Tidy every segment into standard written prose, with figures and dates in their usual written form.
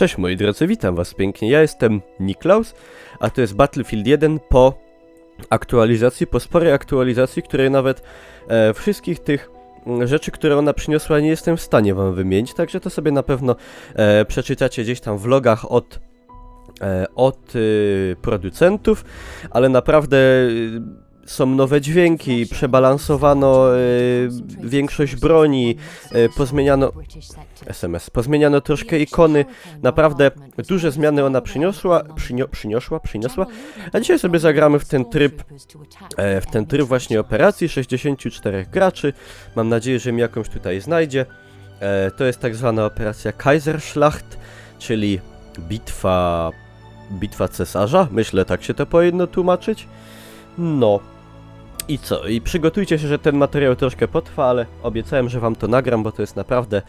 Cześć moi drodzy, witam was pięknie, ja jestem Niklaus, a to jest Battlefield 1 po aktualizacji, po sporej aktualizacji, której nawet wszystkich tych rzeczy, które ona przyniosła, nie jestem w stanie wam wymienić, także to sobie na pewno przeczytacie gdzieś tam w logach od producentów, ale naprawdę są nowe dźwięki, przebalansowano większość broni, pozmieniano troszkę ikony, naprawdę duże zmiany ona przyniosła, a dzisiaj sobie zagramy w ten tryb właśnie operacji, 64 graczy, mam nadzieję, że mi jakąś tutaj znajdzie. To jest tak zwana operacja Kaiserschlacht, czyli bitwa cesarza, myślę, tak się to powinno tłumaczyć. No i co? I przygotujcie się, że ten materiał troszkę potrwa, ale obiecałem, że wam to nagram, bo to jest naprawdę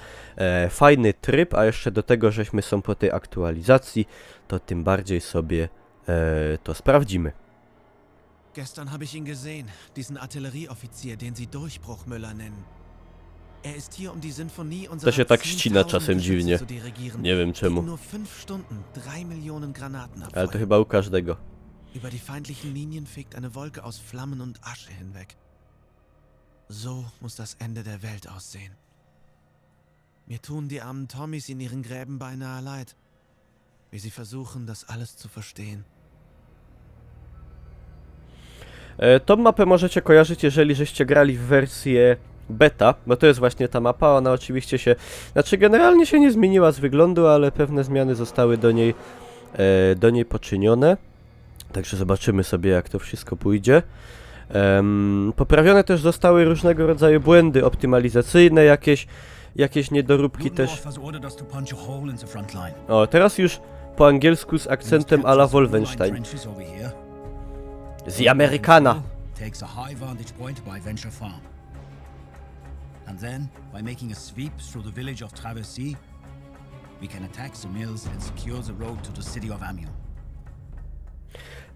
fajny tryb, a jeszcze do tego, żeśmy są po tej aktualizacji, to tym bardziej sobie to sprawdzimy. Gestern habe ich ihn gesehen, diesen Artillerieoffizier, den sie Durchbruchmüller nennen. Er ist hier, die Symphonie To się tak ścina czasem dziwnie. Nie wiem czemu. Nur 5 Stunden, 3 Millionen Granaten Ale to chyba u każdego. Über die feindlichen Linien fegt eine Wolke aus Flammen und Asche hinweg. So muss das Ende der Welt aussehen. Mir tun die armen Tommys in ihren Gräben beinahe leid, wie sie versuchen, das alles zu verstehen. Tą mapę możecie kojarzyć, jeżeli żeście grali w wersję beta, bo to jest właśnie ta mapa, ona oczywiście się, znaczy generalnie się nie zmieniła z wyglądu, ale pewne zmiany zostały do niej poczynione. Także zobaczymy sobie, jak to wszystko pójdzie. Poprawione też zostały różnego rodzaju błędy optymalizacyjne, jakieś niedoróbki też. O, teraz już po angielsku z akcentem a la Wolfenstein. Z Amerykana. And then, by making a sweep through the village of Traversy, we can attack the mills and secure the road to the city of Amiens.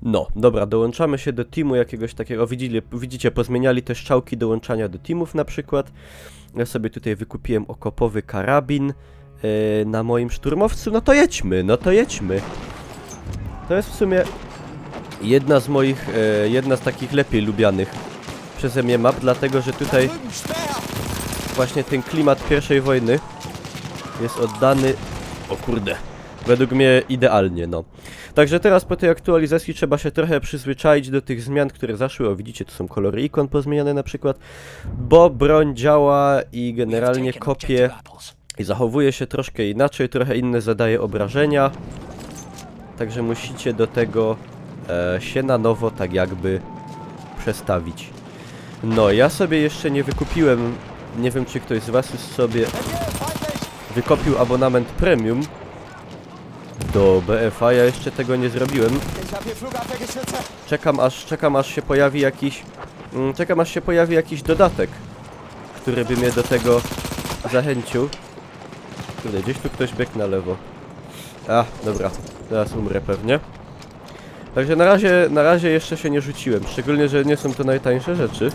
No, dobra, dołączamy się do teamu jakiegoś takiego, widzicie, pozmieniali te strzałki dołączania do teamów na przykład. Ja sobie tutaj wykupiłem okopowy karabin na moim szturmowcu, no to jedźmy. To jest w sumie jedna z takich lepiej lubianych przeze mnie map, dlatego że tutaj właśnie ten klimat I wojny jest oddany, o kurde, według mnie idealnie, no. Także teraz po tej aktualizacji trzeba się trochę przyzwyczaić do tych zmian, które zaszły. O, widzicie, tu są kolory ikon pozmieniane na przykład, bo broń działa i generalnie kopie i zachowuje się troszkę inaczej, trochę inne zadaje obrażenia. Także musicie do tego się na nowo tak jakby przestawić. No, ja sobie jeszcze nie wykupiłem, nie wiem czy ktoś z was już sobie wykupił abonament premium do BFA, ja jeszcze tego nie zrobiłem. Czekam aż się pojawi jakiś dodatek, który by mnie do tego zachęcił. Kurde, gdzieś tu ktoś biegł na lewo. A, dobra, teraz umrę pewnie. Także na razie jeszcze się nie rzuciłem, szczególnie, że nie są to najtańsze rzeczy.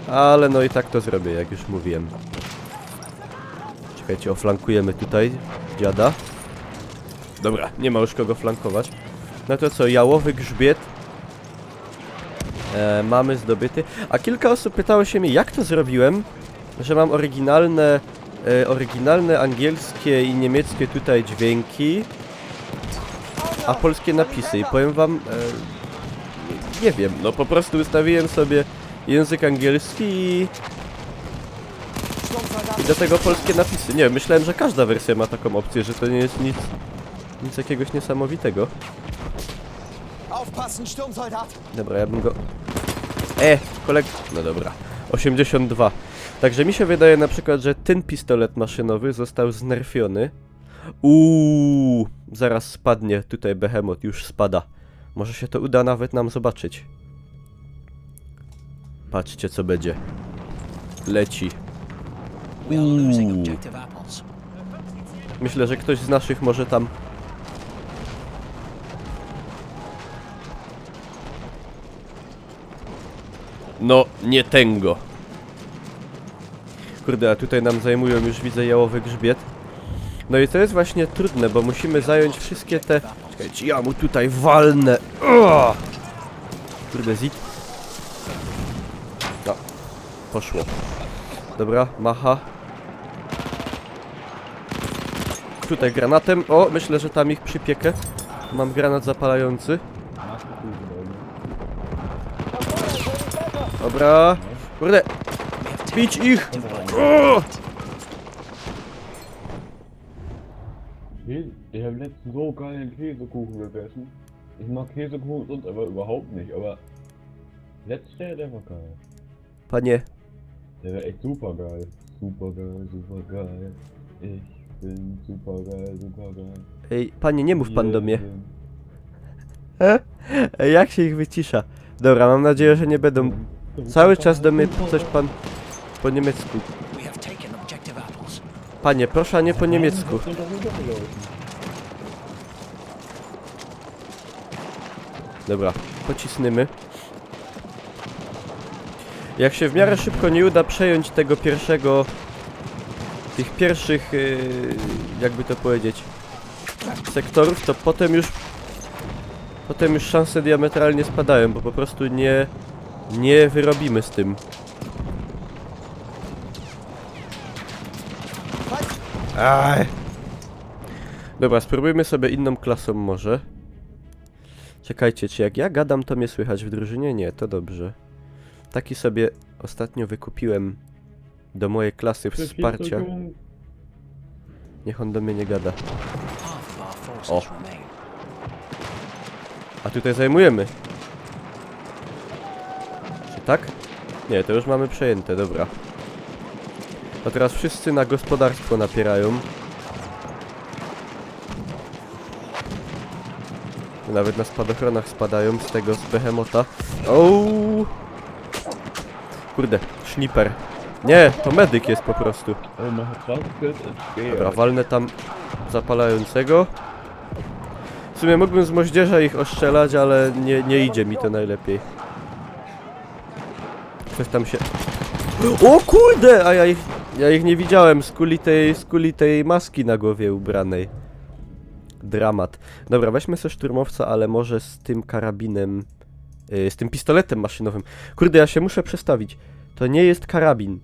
Ale no i tak to zrobię, jak już mówiłem. Czekajcie, oflankujemy tutaj dziada. Dobra, nie ma już kogo flankować. No to co, jałowy grzbiet mamy zdobyty. A kilka osób pytało się mnie, jak to zrobiłem, że mam oryginalne angielskie i niemieckie tutaj dźwięki, a polskie napisy. I powiem wam, nie wiem, no po prostu ustawiłem sobie język angielski i do tego polskie napisy. Nie, myślałem, że każda wersja ma taką opcję, że to nie jest nic jakiegoś niesamowitego. Dobra, ja bym go... No dobra. 82. Także mi się wydaje na przykład, że ten pistolet maszynowy został znerfiony. Zaraz spadnie tutaj Behemoth, już spada. Może się to uda nawet nam zobaczyć. Patrzcie co będzie. Leci. Myślę, że ktoś z naszych może tam... No, nie tęgo. Kurde, a tutaj nam zajmują już, widzę, jałowy grzbiet. No i to jest właśnie trudne, bo musimy zająć wszystkie te... Czekajcie, ja mu tutaj walnę. O! Kurde, zit. No, poszło. Dobra, macha. Tutaj granatem. O, myślę, że tam ich przypiekę. Mam granat zapalający. Dobra. Kurde. Bić ich! O! Ich habe letztens so geilen Käsekuchen gegessen. Ich mag Käsekuchen sonst aber überhaupt nicht, aber letzter, der war geil. Panie, Der war echt super geil. Super geil, super geil. Ich bin super geil, super geil. ej, panie, nie mów pan do mnie. Ej, jak się ich wycisza? Dobra, mam nadzieję, że nie będą cały czas do mnie coś pan po niemiecku. We have taken objective apples. Panie, proszę, a nie po niemiecku. Dobra, pocisnymy. Jak się w miarę szybko nie uda przejąć tego pierwszego... tych pierwszych, jakby to powiedzieć, sektorów, to potem już szanse diametralnie spadają, bo po prostu nie wyrobimy z tym. Aj. Dobra, spróbujmy sobie inną klasą może. Czekajcie, czy jak ja gadam, to mnie słychać w drużynie? Nie, to dobrze. Taki sobie ostatnio wykupiłem do mojej klasy wsparcia. Niech on do mnie nie gada. Half of our forces Oh. remain. A tutaj zajmujemy. Czy tak? Nie, to już mamy przejęte, dobra. A teraz wszyscy na gospodarstwo napierają. Nawet na spadochronach spadają z tego, z behemota. Ouu! Kurde, szniper. Nie, to medyk jest po prostu. Oh, mache Transport ist Dobra, schwer. walnę tam zapalającego. W sumie mógłbym z moździerza ich ostrzelać, ale nie idzie mi to najlepiej. Ktoś tam się... O kurde! A ja ich nie widziałem z kuli tej maski na głowie ubranej. Dramat. Dobra, weźmy sobie szturmowca, ale może z tym karabinem... z tym pistoletem maszynowym. Kurde, ja się muszę przestawić. To nie jest karabin.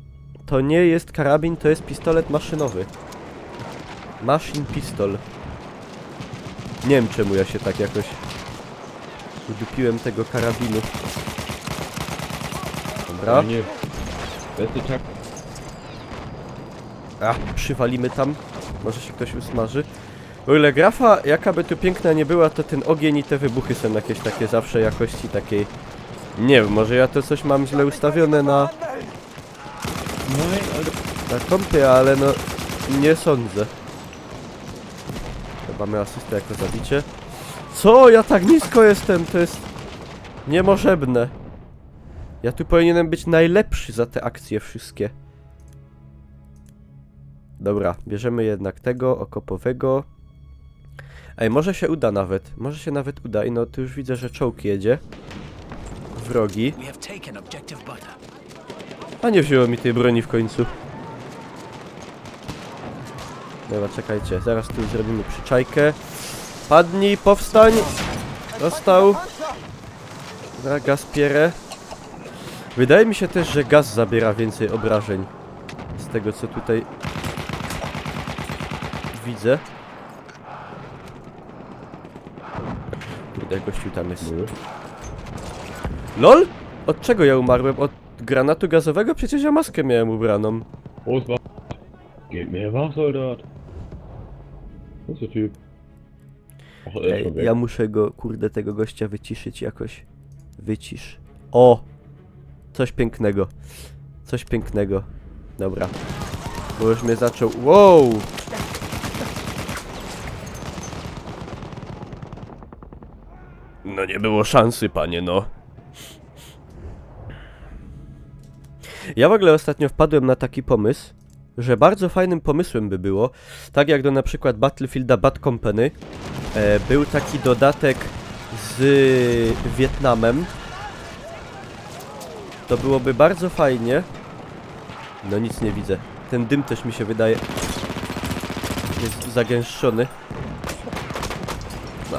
To nie jest karabin, to jest pistolet maszynowy. Machine pistol. Nie wiem czemu ja się tak jakoś udupiłem tego karabinu. Dobra. Nie. Beste Takt. A, przywalimy tam. Może się ktoś usmaży. O ile grafa, jaka by tu piękna nie była, to ten ogień i te wybuchy są jakieś takie zawsze jakości takiej... Nie wiem, może ja to coś mam źle ustawione na kompie, ale no nie sądzę. Chyba mamy asystę jako zabicie. Co? Ja tak nisko jestem, to jest niemożebne. Ja tu powinienem być najlepszy za te akcje wszystkie. Dobra, bierzemy jednak tego okopowego. Ej, może się uda nawet. Może się nawet uda. I no, tu już widzę, że czołg jedzie. Wrogi. We have taken objective butter. A nie wzięło mi tej broni w końcu. Dobra, czekajcie. Zaraz tu zrobimy przyczajkę. Padnij, powstań! Dostał. Dobra, gaz pierę. Wydaje mi się też, że gaz zabiera więcej obrażeń. Z tego, co tutaj widzę. Kurde, gościu tam jest. LOL? Od czego ja umarłem? Od granatu gazowego? Przecież ja maskę miałem ubraną. Groß war. Gib mir Wachsoldat. Wo ist der Typ? Ach, er ist Ej, schon weg. ja muszę go, kurde, tego gościa wyciszyć jakoś. Wycisz. O! Coś pięknego. Coś pięknego. Dobra. Bo już mnie zaczął... Wow! No nie było szansy, panie, no. Ja w ogóle ostatnio wpadłem na taki pomysł, że bardzo fajnym pomysłem by było, tak jak do na przykład Battlefielda Bad Company, był taki dodatek z Wietnamem. To byłoby bardzo fajnie. No nic nie widzę. Ten dym też mi się wydaje jest zagęszczony. No.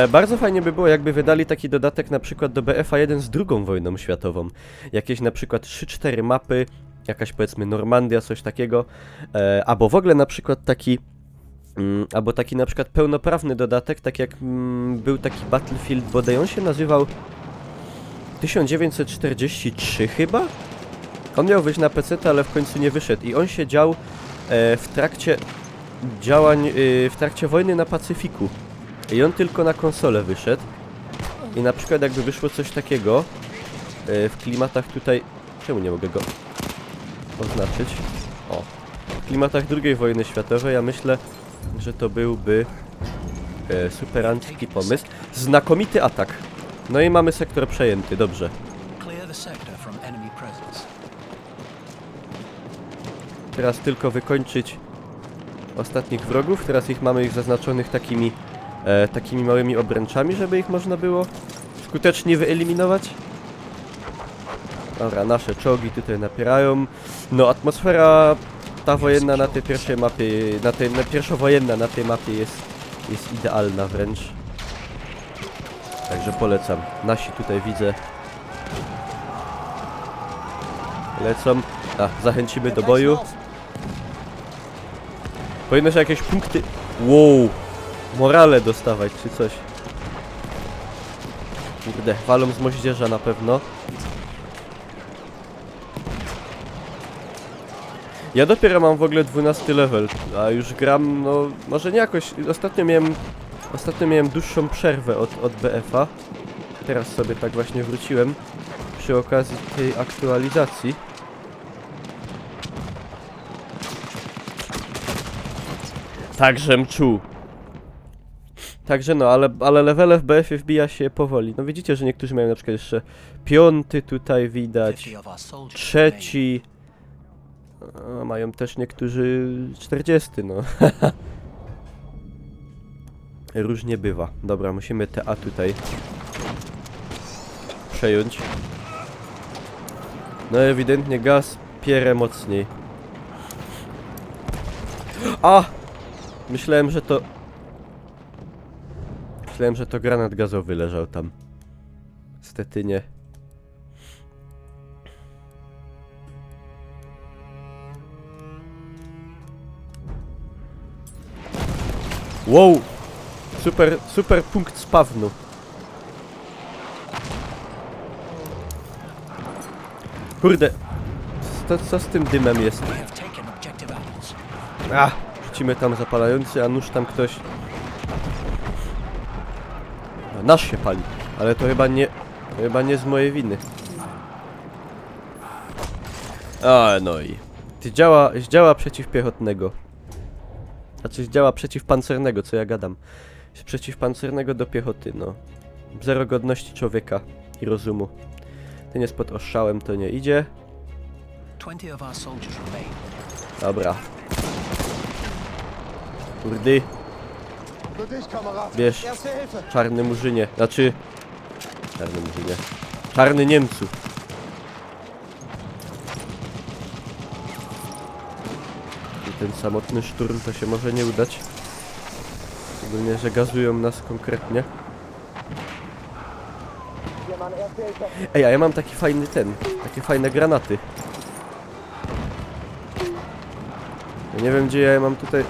Bardzo fajnie by było, jakby wydali taki dodatek na przykład do BFA 1 z II wojną światową. Jakieś na przykład 3-4 mapy, jakaś powiedzmy Normandia, coś takiego. Albo w ogóle na przykład taki... albo taki na przykład pełnoprawny dodatek, tak jak był taki Battlefield, bodaj on się nazywał 1943 chyba? On miał wyjść na PC, ale w końcu nie wyszedł i on się dział w trakcie działań, w trakcie wojny na Pacyfiku. I on tylko na konsolę wyszedł. I na przykład jakby wyszło coś takiego w klimatach tutaj... Czemu nie mogę go oznaczyć? O. W klimatach II wojny światowej ja myślę, że to byłby superancki pomysł. Znakomity atak. No i mamy sektor przejęty, dobrze. Clear the sector from enemy presence. Teraz tylko wykończyć ostatnich wrogów. Teraz mamy ich zaznaczonych takimi małymi obręczami, żeby ich można było skutecznie wyeliminować. Dobra, nasze czołgi tutaj napierają. No, atmosfera ta wojenna na tej pierwszej mapie, pierwszowojenna na tej mapie jest idealna wręcz. Także polecam. Nasi tutaj widzę lecą. Zachęcimy do boju. Powinno się jakieś punkty... Wow! Morale dostawać czy coś. Kurde, walą z moździerza na pewno. Ja dopiero mam w ogóle 12 level, a już gram, no może nie jakoś... Ostatnio miałem dłuższą przerwę od BF-a. Teraz sobie tak właśnie wróciłem przy okazji tej aktualizacji. Także mczu. Także no, ale levele w BF-ie wbija się powoli. No widzicie, że niektórzy mają na przykład jeszcze 5 tutaj widać, 3. Mają też niektórzy 40, no. Różnie bywa. Dobra, musimy te A tutaj przejąć. No ewidentnie gaz pierę mocniej. Myślałem, że to granat gazowy leżał tam. Niestety nie. Wow! Super punkt spawnu. Kurde. Co z tym dymem jest? Rzucimy tam zapalający, a nóż tam ktoś... Nasz się pali, ale to chyba nie z mojej winy. No i... Zdziała przeciwpiechotnego. Znaczy zdziała przeciwpancernego, co ja gadam. Z przeciwpancernego do piechoty, no. Zero godności człowieka i rozumu. Ten jest pod ostrzałem, to nie idzie. Dobra. Kurdy. Bierz. Czarny murzynie. Znaczy... Czarny murzynie. Czarny Niemcu. I ten samotny szturm to się może nie udać. Szczególnie, że gazują nas konkretnie. Ej, a ja mam taki fajny takie fajne granaty. Ja nie wiem, gdzie ja je mam tutaj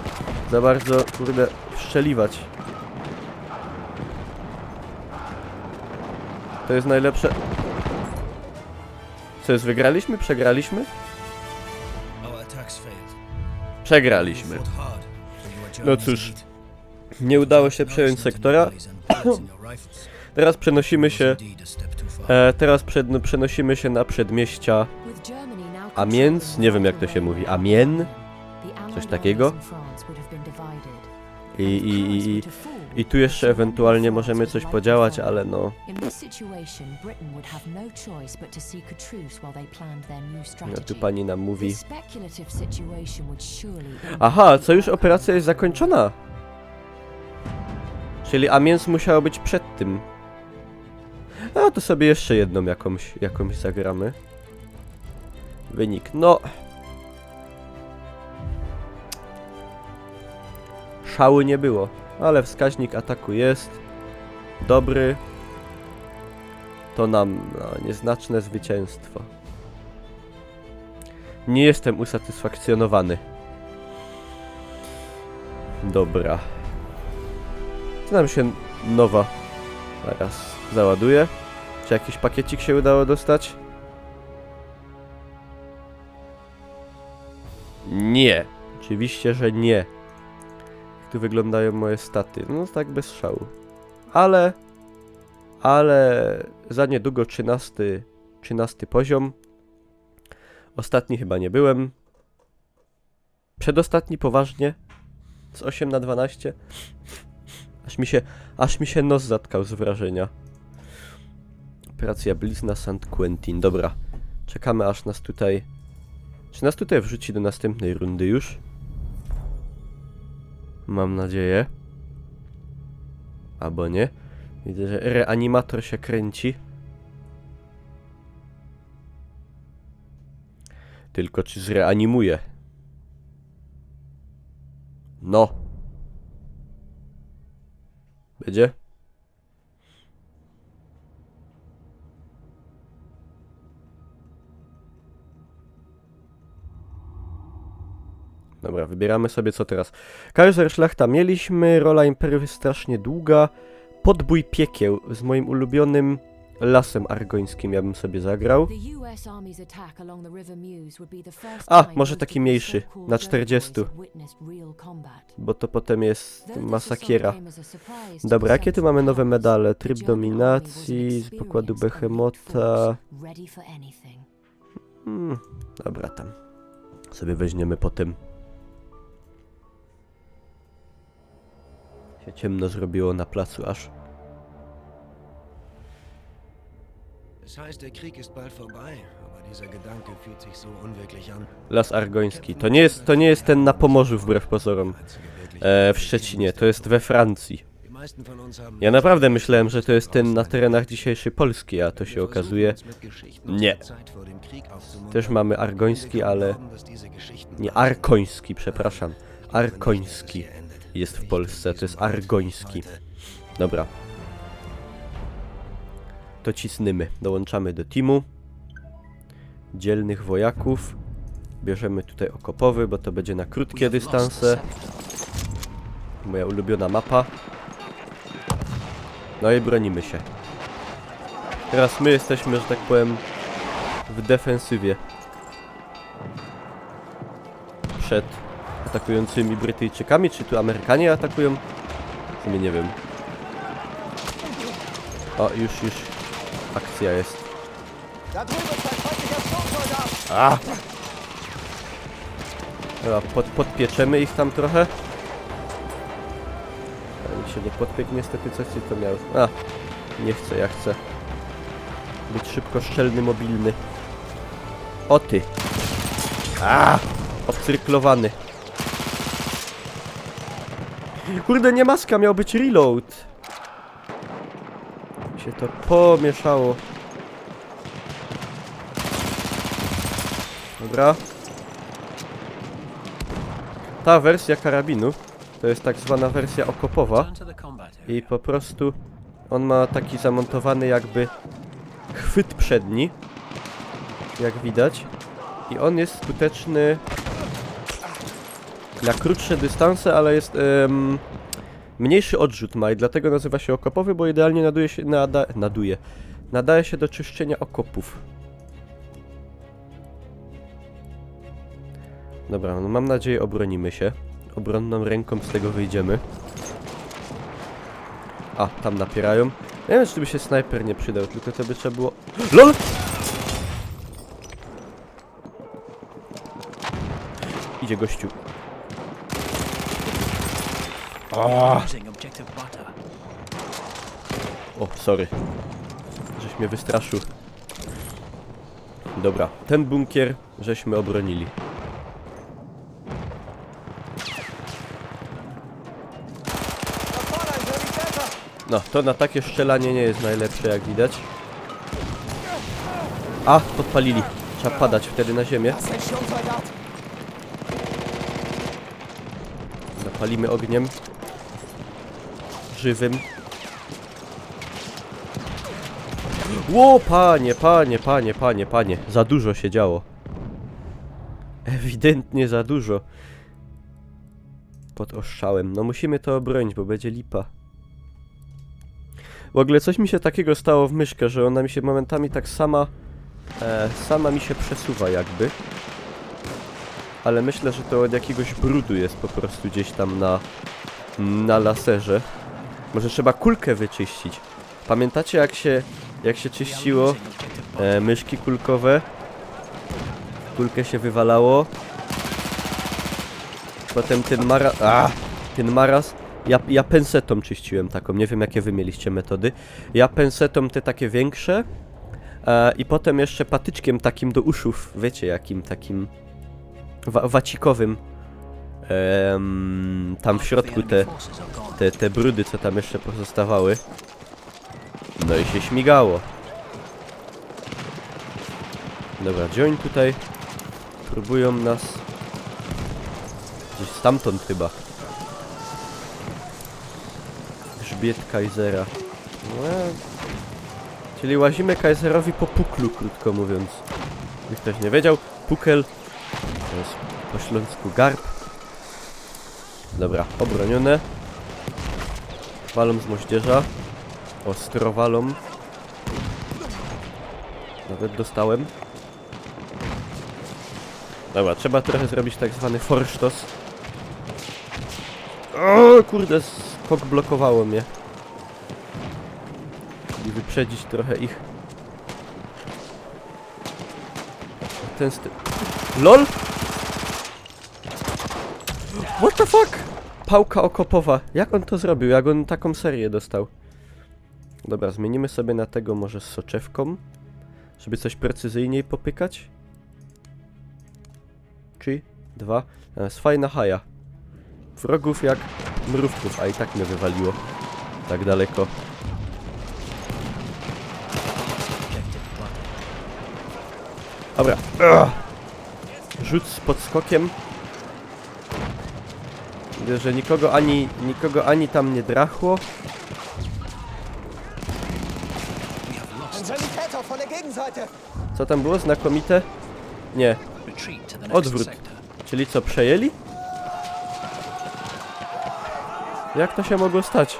za bardzo, kurde, wszczeliwać. To jest najlepsze. Co jest, wygraliśmy? Przegraliśmy? Przegraliśmy. No cóż, nie udało się przejąć sektora. Teraz przenosimy się na przedmieścia Amiens. Nie wiem, jak to się mówi. Amien? Coś takiego. I tu jeszcze ewentualnie możemy coś podziałać, ale no... No tu pani nam mówi... Aha, co już operacja jest zakończona? Czyli Amiens musiało być przed tym. No to sobie jeszcze jedną jakąś zagramy. Wynik, no... szału nie było. Ale wskaźnik ataku jest dobry. To nam nieznaczne zwycięstwo. Nie jestem usatysfakcjonowany. Dobra. Co nam się nowa zaraz załaduje? Czy jakiś pakiecik się udało dostać? Nie. Oczywiście, że nie. Jak tu wyglądają moje staty? No tak bez szału. Ale za niedługo 13 poziom. Ostatni chyba nie byłem. Przedostatni poważnie. Z 8 na 12. Aż mi się nos zatkał z wrażenia. Operacja Blizna St. Quentin. Dobra. Czekamy aż nas tutaj... Czy nas tutaj wrzuci do następnej rundy już? Mam nadzieję. Albo nie. Widzę, że reanimator się kręci. Tylko czy zreanimuje? No. Będzie? Dobra, wybieramy sobie co teraz. Kaiser Szlachta mieliśmy, rola Imperium jest strasznie długa. Podbój piekieł z moim ulubionym lasem argońskim ja bym sobie zagrał. A, może taki mniejszy, na 40. Bo to potem jest masakiera. Dobra, jakie tu mamy nowe medale? Tryb dominacji, z pokładu Behemota. Dobra, tam sobie weźmiemy potem. Się ciemno zrobiło na placu aż. Es heißt, der Krieg ist bald vorbei, aber dieser Gedanke fühlt sich so unwirklich an. Las Argoński. To nie jest ten na Pomorzu wbrew pozorom. W Szczecinie, to jest we Francji. Die meisten von uns haben Ja naprawdę myślałem, że to jest ten na terenach dzisiejszej Polski, a to się okazuje... Nie. Też mamy argoński, ale... Nie, arkoński, przepraszam. Arkoński jest w Polsce, to jest argoński. Dobra. To cisnymy. Dołączamy do teamu. Dzielnych wojaków. Bierzemy tutaj okopowy, bo to będzie na krótkie dystanse. Moja ulubiona mapa. No i bronimy się. Teraz my jesteśmy, że tak powiem, w defensywie. Przed atakującymi Brytyjczykami. Czy tu Amerykanie atakują? W sumie nie wiem. O, już akcja jest. A! Dobra, podpieczemy ich tam trochę. Ale mi się nie podpiekł niestety, coś to miał. A! Nie chcę, ja chcę być szybko szczelny, mobilny. O ty! A! Obcyrklowany. Kurde, nie maska, miał być reload. Się to pomieszało. Dobra. Ta wersja karabinu to jest tak zwana wersja okopowa i po prostu on ma taki zamontowany jakby chwyt przedni, jak widać, i on jest skuteczny na krótsze dystanse, ale jest mniejszy odrzut ma i dlatego nazywa się okopowy, bo idealnie nadaje się do czyszczenia okopów. Dobra, no mam nadzieję obronimy się. Obronną ręką z tego wyjdziemy. A, tam napierają. Nie wiem, czy by się snajper nie przydał, tylko to by trzeba było... LOL! Idzie gościu. O, sorry. Żeś mnie wystraszył. Dobra, ten bunkier żeśmy obronili. No, to na takie strzelanie nie jest najlepsze, jak widać. A, podpalili. Trzeba padać wtedy na ziemię. Zapalimy ogniem. Żywym. Ło, panie. Za dużo się działo. Ewidentnie za dużo. Pod ostrzałem. No musimy to obronić, bo będzie lipa. W ogóle coś mi się takiego stało w myszkę, że ona mi się momentami tak sama mi się przesuwa jakby. Ale myślę, że to od jakiegoś brudu jest po prostu gdzieś tam na laserze. Może trzeba kulkę wyczyścić. Pamiętacie jak się czyściło myszki kulkowe? Kulkę się wywalało. Potem ten maraz. Ja pensetą czyściłem taką, nie wiem jakie wy mieliście metody. Ja pensetą te takie większe. I potem jeszcze patyczkiem takim do uszów, wiecie jakim, takim wacikowym. Tam w środku te brudy, co tam jeszcze pozostawały. No i się śmigało. Dobra, gdzie oni tutaj próbują nas... Gdzieś stamtąd chyba. Grzbiet Kaisera. No, czyli łazimy Kaiserowi po puklu, krótko mówiąc. Niech ktoś nie wiedział. Pukel. To jest po śląsku garb. Dobra, obronione. Walą z moździerza. Ostro walą. Nawet dostałem. Dobra, trzeba trochę zrobić tak zwany forsztos. O kurde, skok blokowało mnie. I wyprzedzić trochę ich. Ten styl. LOL! What the fuck? Pałka okopowa. Jak on to zrobił? Jak on taką serię dostał? Dobra, zmienimy sobie na tego może z soczewką. Żeby coś precyzyjniej popykać. 3, 2. Jest fajna haja. Wrogów jak mrówków, a i tak mnie wywaliło. Tak daleko. Dobra. Rzut z podskokiem. Widzę, że nikogo ani tam nie drachło. Co tam było? Znakomite? Nie. Odwrót. Czyli co, przejęli? Jak to się mogło stać?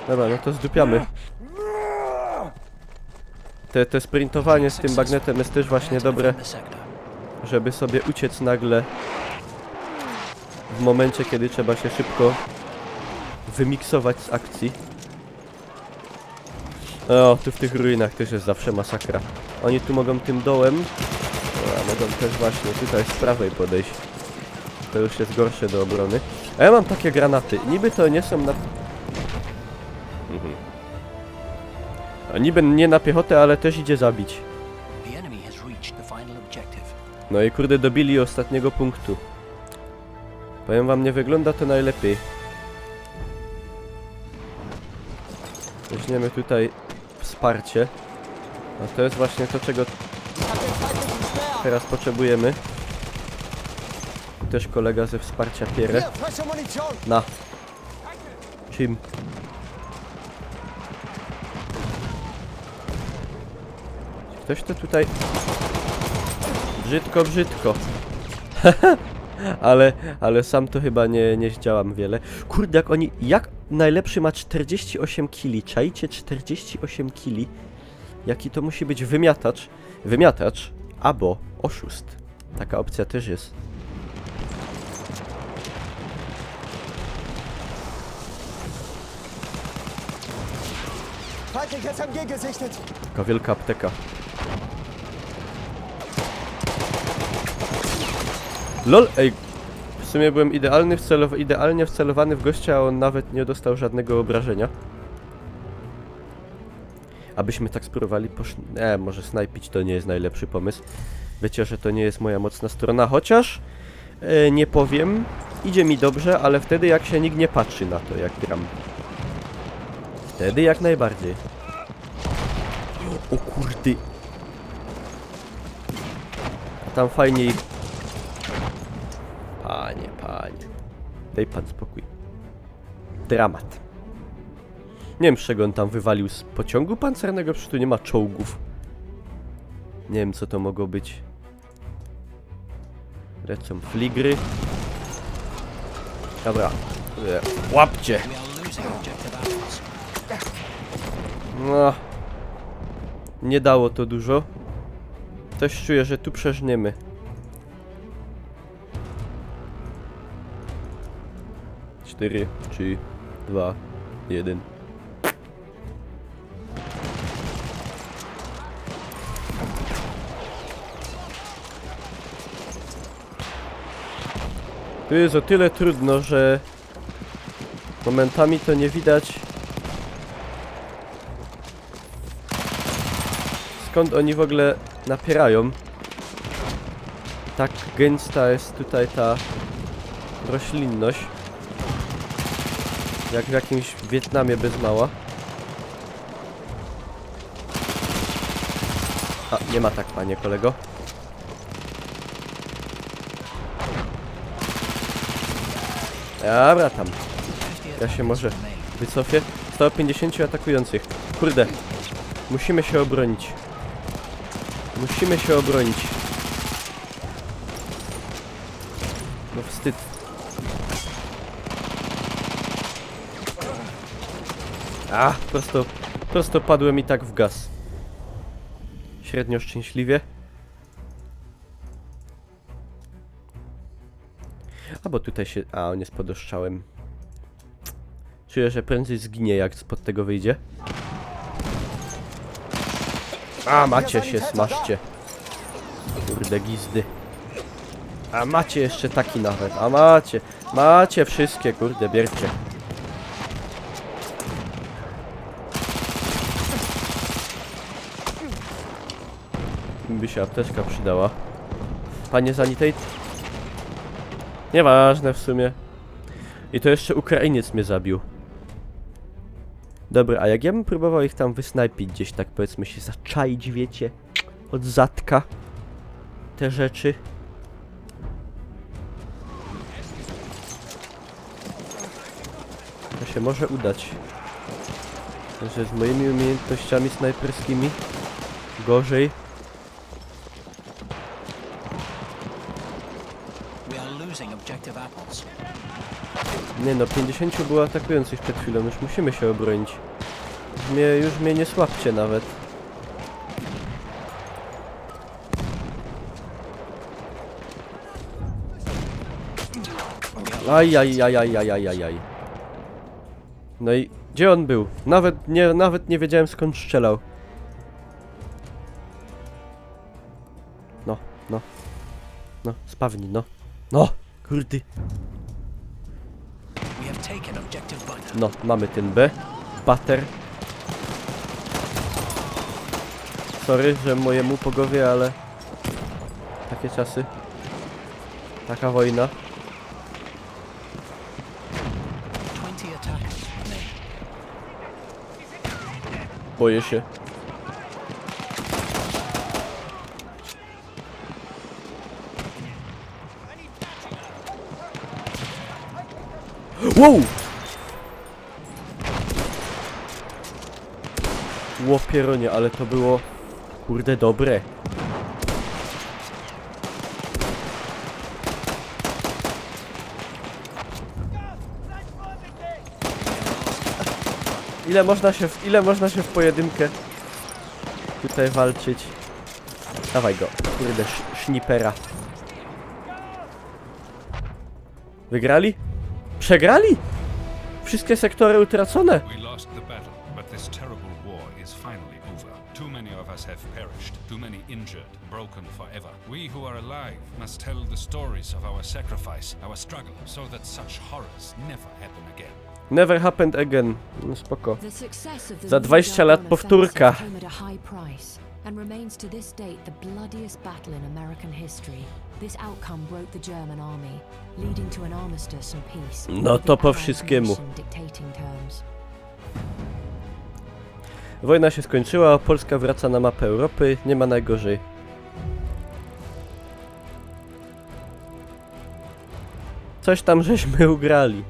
Dobra, no to zdupiamy. Te sprintowanie z tym bagnetem jest też właśnie dobre, żeby sobie uciec nagle w momencie, kiedy trzeba się szybko wymiksować z akcji. O, tu w tych ruinach też jest zawsze masakra. Oni tu mogą tym dołem, a mogą też właśnie tutaj z prawej podejść. To już jest gorsze do obrony. A ja mam takie granaty. Niby to nie są na... A niby nie na piechotę, ale też idzie zabić. No i kurde, dobili ostatniego punktu. Powiem wam, nie wygląda to najlepiej. Weźmiemy tutaj wsparcie. A to jest właśnie to, czego teraz potrzebujemy. Też kolega ze wsparcia pierę. Na. Czym? Ktoś to tutaj... Brzydko. ale sam to chyba nie zdziałam wiele. Kurde, jak najlepszy ma 48 kili. Czajcie, 48 kili. Jaki to musi być wymiatacz albo oszust. Taka opcja też jest. Taka wielka apteka. LOL, ej, w sumie byłem idealnie wcelowany w gościa, a on nawet nie dostał żadnego obrażenia. Abyśmy tak spróbowali może snajpić to nie jest najlepszy pomysł. Wiecie, że to nie jest moja mocna strona, chociaż nie powiem, idzie mi dobrze, ale wtedy jak się nikt nie patrzy na to, jak gram. Wtedy jak najbardziej. O kurde. A tam fajnie ich... Panie. Daj pan spokój. Dramat. Nie wiem, z czego on tam wywalił, z pociągu pancernego, przecież tu nie ma czołgów. Nie wiem, co to mogło być. Lecą fligry. Dobra. Łapcie! We are losing objective apples. No. Nie dało to dużo. Też czuję, że tu przeżniemy. Cztery, 3, 2, 1. Tu jest o tyle trudno, że momentami to nie widać, skąd oni w ogóle napierają. Tak gęsta jest tutaj ta roślinność, jak w jakimś Wietnamie bez mała. A, nie ma tak, panie kolego. Dobra, tam. Ja się może wycofię. 150 atakujących. Kurde. Musimy się obronić. Musimy się obronić. No wstyd. A, prosto padłem i tak w gaz. Średnio szczęśliwie. A bo tutaj się... A, on jest pod ostrzałem. Czuję, że prędzej zginie, jak spod tego wyjdzie. A, macie się, smaszcie. Kurde, gizdy. A macie jeszcze taki nawet. A macie. Macie wszystkie, kurde, bierzcie. By się apteczka przydała. Panie Zanitate? Nieważne w sumie. I to jeszcze Ukrainiec mnie zabił. Dobra, a jak ja bym próbował ich tam wysnajpić gdzieś, tak powiedzmy się zaczaić, wiecie, od zadka te rzeczy. To się może udać. Że z moimi umiejętnościami snajperskimi gorzej. We are losing objective apples. Nie no, 50 było atakujących przed chwilą, już musimy się obronić. Już mnie nie słabcie nawet. Ajajajajajajajaj. No i gdzie on był? Nawet nie wiedziałem, skąd strzelał. No, spawnij, no. No, kurde. We have taken objective butter. No, mamy ten B. Butter. Sorry, że mojemu pogowie, ale... Takie czasy. Taka wojna. 20 attackers remain. Boję się. Wow! Łopieronie, ale to było... Kurde, dobre. Ile można się w pojedynkę tutaj walczyć? Dawaj go, kurde, sznipera. Wygrali? Przegrali? Wszystkie sektory utracone. We lost the battle, but this terrible war is finally over. Too many of us have perished, too many injured, broken forever. We who are alive must tell the stories of our sacrifice, our struggle, so that such horrors never happen again. Never happened again. No spoko. Za 20 lat powtórka. And remains to this date the bloodiest battle in American history. This outcome broke the German army, leading to an armistice and peace. No to po wszystkiemu. Dictating terms. Wojna się skończyła, Polska wraca na mapę Europy, nie ma najgorzej. Coś tam żeśmy ugrali.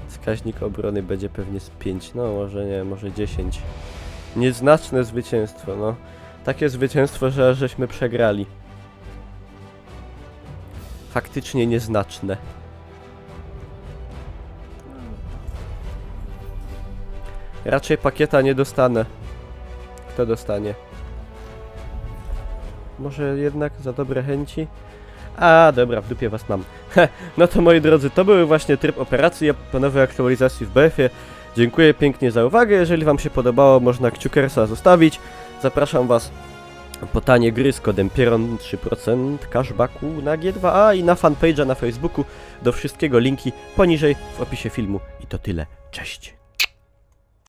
Wskaźnik obrony będzie pewnie z 5, no może nie, może 10. Nieznaczne zwycięstwo, no. Takie zwycięstwo, że żeśmy przegrali. Faktycznie nieznaczne. Raczej pakieta nie dostanę. Kto dostanie? Może jednak za dobre chęci? A, dobra, w dupie was mam. No to moi drodzy, to były właśnie tryb operacji po nowej aktualizacji w BF-ie. Dziękuję pięknie za uwagę. Jeżeli wam się podobało, można kciukersa zostawić. Zapraszam was po tanie gry z kodem Pieron 3% cashbacku na G2A i na fanpage'a na Facebooku. Do wszystkiego linki poniżej w opisie filmu. I to tyle. Cześć!